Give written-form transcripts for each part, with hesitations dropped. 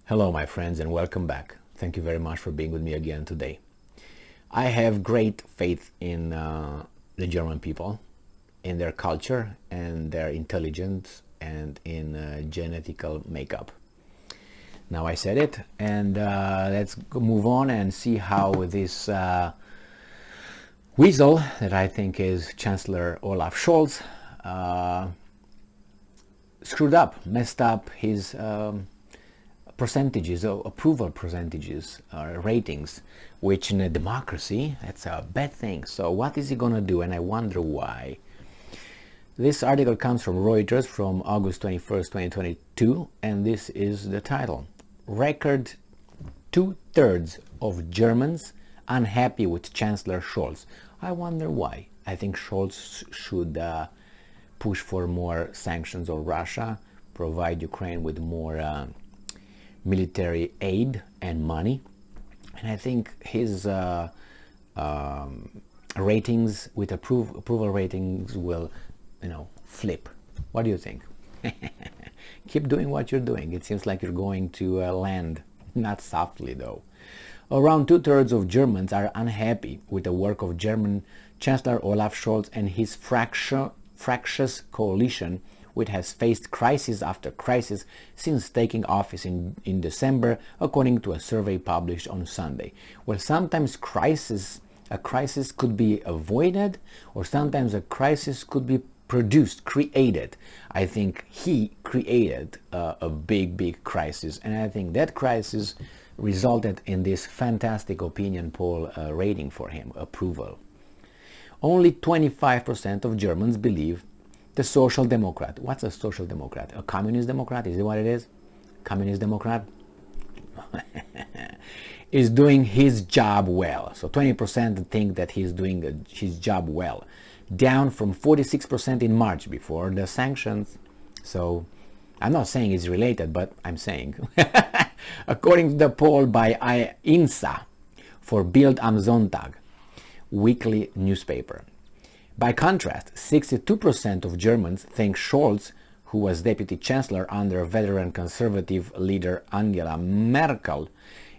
Hello, my friends, and welcome back. Thank you very much for being with me again today. I have great faith in the German people, in their culture and their intelligence and in genetical makeup. Now I said it, and let's move on and see how this weasel that I think is Chancellor Olaf Scholz screwed up, messed up his percentages, or approval percentages, ratings, which in a democracy, that's a bad thing. So what is he going to do? And I wonder why. This article comes from Reuters from August 21st, 2022, and this is the title. Record 2/3 of Germans unhappy with Chancellor Scholz. I wonder why. I think Scholz should push for more sanctions on Russia, provide Ukraine with more military aid and money, and I think his ratings with approval ratings will, flip. What do you think? Keep doing what you're doing. It seems like you're going to land, not softly though. Around 2/3 of Germans are unhappy with the work of German Chancellor Olaf Scholz and his fractious coalition, which has faced crisis after crisis since taking office in December, according to a survey published on Sunday. Well, sometimes a crisis could be avoided, or sometimes a crisis could be produced, created. I think he created a big crisis, and I think that crisis resulted in this fantastic opinion poll rating for him, approval. Only 25% of Germans believe the Social Democrat. What's a Social Democrat? A Communist Democrat? Is it what it is? Communist Democrat? Is doing his job well. So 20% think that he's doing his job well. Down from 46% in March before the sanctions. So I'm not saying it's related, but I'm saying. According to the poll by INSA for Bild am Sonntag, weekly newspaper. By contrast, 62% of Germans think Scholz, who was deputy chancellor under veteran conservative leader Angela Merkel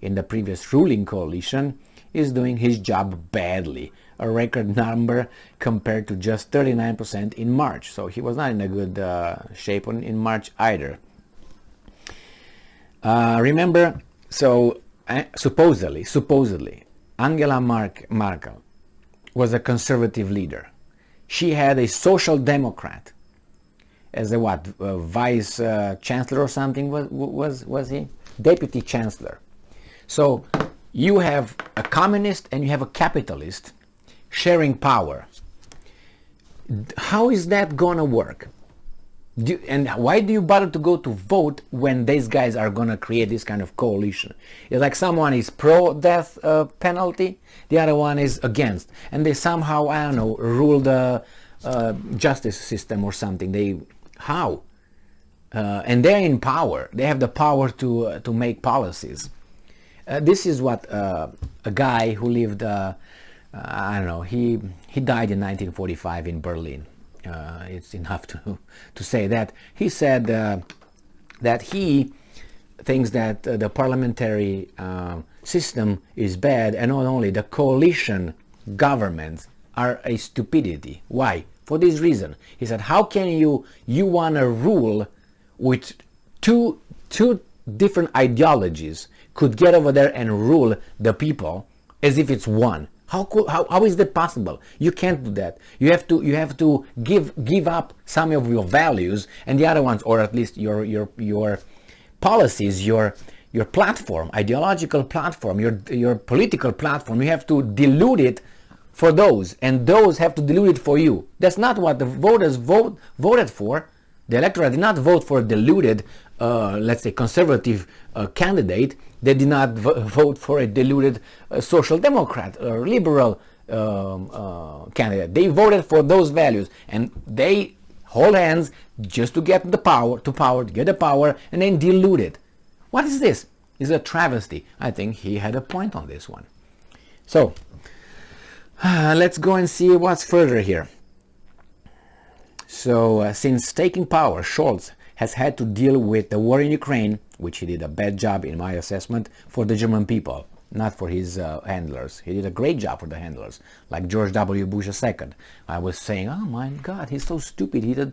in the previous ruling coalition, is doing his job badly, a record number compared to just 39% in March. So he was not in a good shape in March either. Remember, so supposedly, Angela Merkel was a conservative leader. She had a social democrat as a vice chancellor or something. Was he deputy chancellor? So you have a communist and you have a capitalist sharing power. How is that gonna work? And why do you bother to go to vote when these guys are gonna create this kind of coalition? It's like someone is pro-death penalty, the other one is against, and they somehow, I don't know, rule the justice system or something. How? And they're in power. They have the power to make policies. This is what a guy who lived, I don't know, he died in 1945 in Berlin. It's enough to say that. He said that he thinks that the parliamentary system is bad, and not only the coalition governments are a stupidity. Why? For this reason. He said, how can you want to rule with two different ideologies could get over there and rule the people as if it's one? How is that possible? You can't do that. You have to give up some of your values and the other ones, or at least your policies, your platform, ideological platform, your political platform. You have to dilute it for those, and those have to dilute it for you. That's not what the voters voted for. The electorate did not vote for a diluted, let's say, conservative candidate. They did not vote for a diluted social democrat or liberal candidate. They voted for those values, and they hold hands just to get the power, to get the power, and then dilute it. What is this? It's a travesty. I think he had a point on this one. So let's go and see what's further here. So since taking power, Scholz has had to deal with the war in Ukraine, which he did a bad job in my assessment for the German people, not for his handlers. He did a great job for the handlers, like George W. Bush II. I was saying, oh my God, he's so stupid. He did,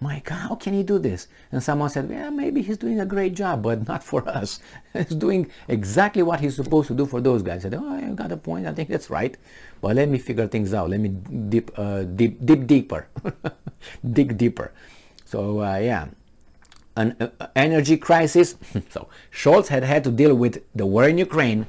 my God, how can he do this? And someone said, yeah, maybe he's doing a great job, but not for us. He's doing exactly what he's supposed to do for those guys. I said, oh, you got a point. I think that's right. But let me figure things out. Let me dip deeper, dig deeper. So yeah. An energy crisis. So Scholz had to deal with the war in Ukraine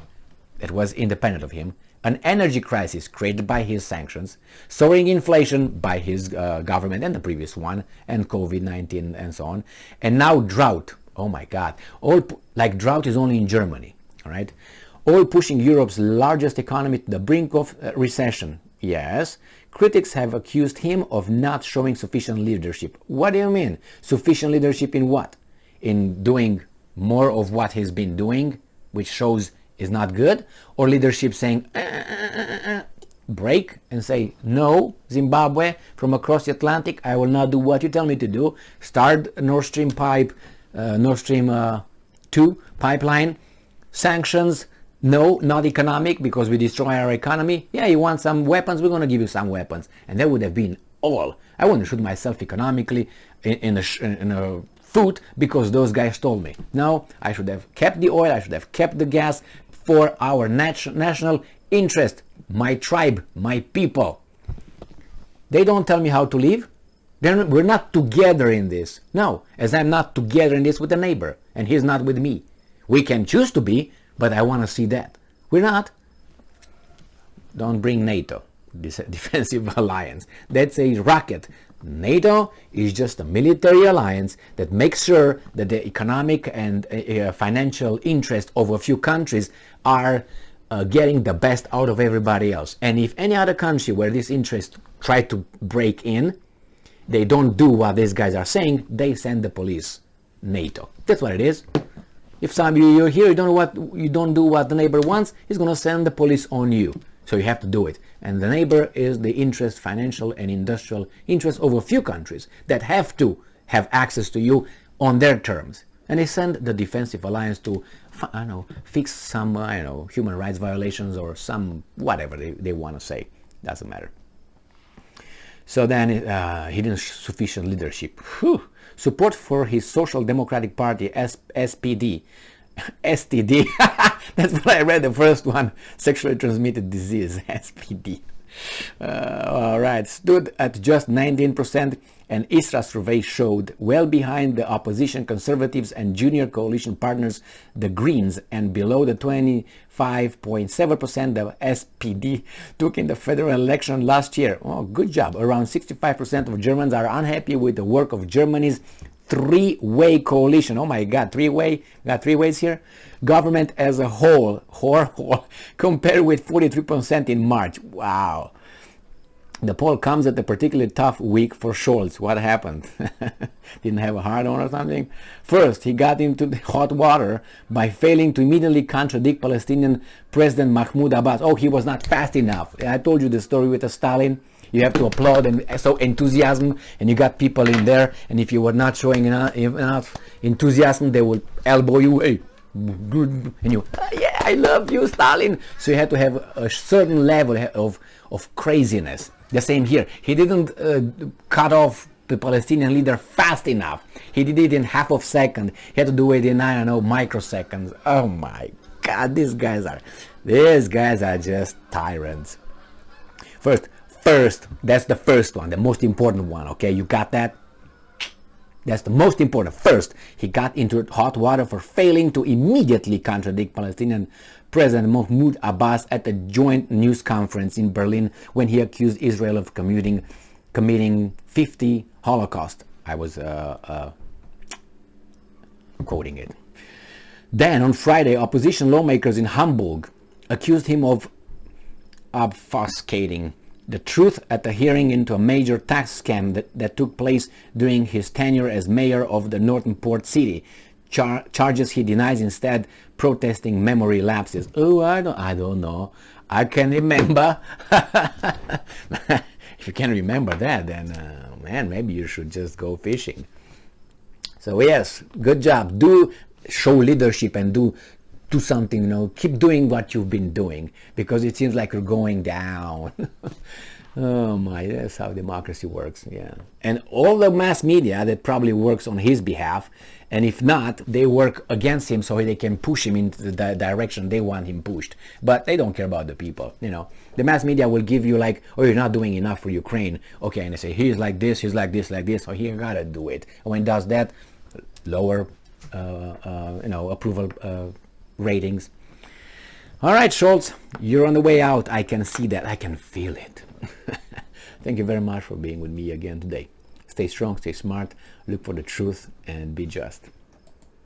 that was independent of him, an energy crisis created by his sanctions, soaring inflation by his government and the previous one, and COVID-19 and so on, and now drought. Oh my God. Like drought is only in Germany, all right? All pushing Europe's largest economy to the brink of recession. Yes, critics have accused him of not showing sufficient leadership. What do you mean? Sufficient leadership in what? In doing more of what he's been doing, which shows is not good? Or leadership saying, break and say, no, Zimbabwe, from across the Atlantic, I will not do what you tell me to do. Start Nord Stream 2 pipeline, sanctions. No, not economic, because we destroy our economy. Yeah, you want some weapons? We're going to give you some weapons. And that would have been all. I wouldn't shoot myself economically in a foot because those guys told me. No, I should have kept the oil. I should have kept the gas for our national interest. My tribe, my people. They don't tell me how to live. We're not together in this. No, as I'm not together in this with a neighbor. And he's not with me. We can choose to be, but I want to see that. We're not. Don't bring NATO, this defensive alliance. That's a rocket. NATO is just a military alliance that makes sure that the economic and financial interest of a few countries are getting the best out of everybody else. And if any other country where this interest try to break in, they don't do what these guys are saying, they send the police. NATO. That's what it is. If some of you're here, you don't do what the neighbor wants, he's going to send the police on you. So you have to do it. And the neighbor is the interest, financial and industrial interest of a few countries that have to have access to you on their terms. And they send the defensive alliance to, I don't know, fix some, human rights violations or some, whatever they want to say. Doesn't matter. So then he didn't sufficient leadership. Whew. Support for his Social Democratic Party, SPD. STD. That's what I read the first one. Sexually transmitted disease, SPD. All right. Stood at just 19%, and ISRA survey showed well behind the opposition Conservatives and junior coalition partners, the Greens, and below the 25.7% the SPD took in the federal election last year. Oh, good job. Around 65% of Germans are unhappy with the work of Germany's three-way coalition. Oh my God, three-way? Got three ways here? Government as a whole, compared with 43% in March. Wow. The poll comes at a particularly tough week for Scholz. What happened? Didn't have a hard on or something? First, he got into the hot water by failing to immediately contradict Palestinian President Mahmoud Abbas. Oh, he was not fast enough. I told you the story with Stalin. You have to applaud and so enthusiasm, and you got people in there, and if you were not showing enough enthusiasm, they will elbow you. Hey, and you, yeah, I love you, Stalin. So you had to have a certain level of craziness. The same here. He didn't cut off the Palestinian leader fast enough. He did it in half of a second. He had to do it in, I don't know, microseconds. Oh my God, these guys are just tyrants. First, that's the first one, the most important one. Okay, you got that? That's the most important. First, he got into hot water for failing to immediately contradict Palestinian President Mahmoud Abbas at a joint news conference in Berlin when he accused Israel of committing 50 Holocaust. I was quoting it. Then on Friday, opposition lawmakers in Hamburg accused him of obfuscating the truth at a hearing into a major tax scam that took place during his tenure as mayor of the northern port city. Charges he denies, instead protesting memory lapses. Oh, I don't know. I can remember. If you can remember that, then man, maybe you should just go fishing. So yes, good job. show leadership and do something, you know, keep doing what you've been doing, because it seems like you're going down. Oh my, that's how democracy works. Yeah. And all the mass media that probably works on his behalf, and if not, they work against him so they can push him into the direction they want him pushed. But they don't care about the people, you know. The mass media will give you like, oh, you're not doing enough for Ukraine. Okay, and they say, he's like this, like this, so he gotta do it. And when he does that, lower, you know, approval ratings. All right, Scholz, you're on the way out. I can see that. I can feel it. Thank you very much for being with me again today. Stay strong, stay smart, look for the truth, and be just.